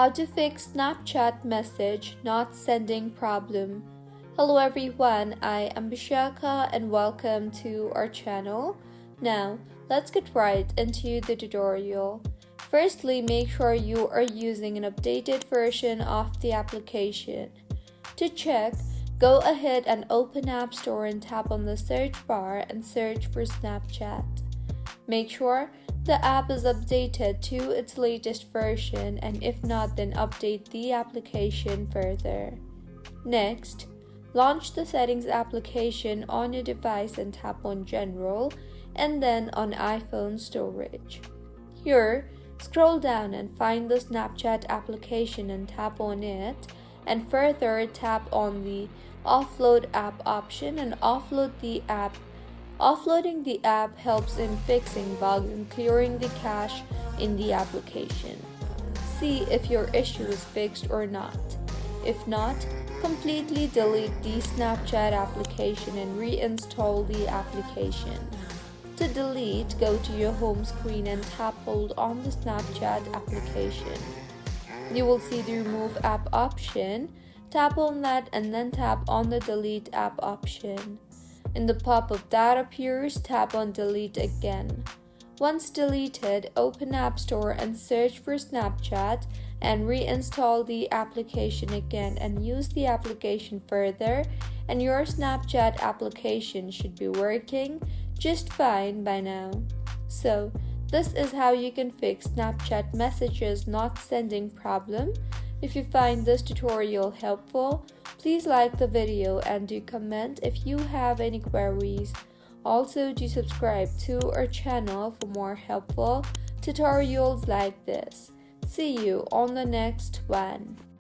How to fix Snapchat message not sending problem. Hello everyone, I am Bishaka and welcome to our channel. Now, let's get right into the tutorial. Firstly, make sure you are using an updated version of the application. To check, go ahead and open App Store and tap on the search bar and search for Snapchat. Make sure the app is updated to its latest version, and if not, then update the application further. Next, launch the settings application on your device and tap on General and then on iPhone Storage. Here, scroll down and find the Snapchat application and tap on it, and further tap on the Offload App option and offload the app. Offloading the app helps in fixing bugs and clearing the cache in the application. See if your issue is fixed or not. If not, completely delete the Snapchat application and reinstall the application. To delete, go to your home screen and hold on the Snapchat application. You will see the Remove App option. Tap on that and then tap on the Delete App option. In the pop-up that appears, tap on Delete again. Once deleted, open App Store and search for Snapchat and reinstall the application again and use the application further, and your Snapchat application should be working just fine by now. So, this is how you can fix Snapchat messages not sending problem. If you find this tutorial helpful, please like the video and do comment if you have any queries. Also, do subscribe to our channel for more helpful tutorials like this. See you on the next one.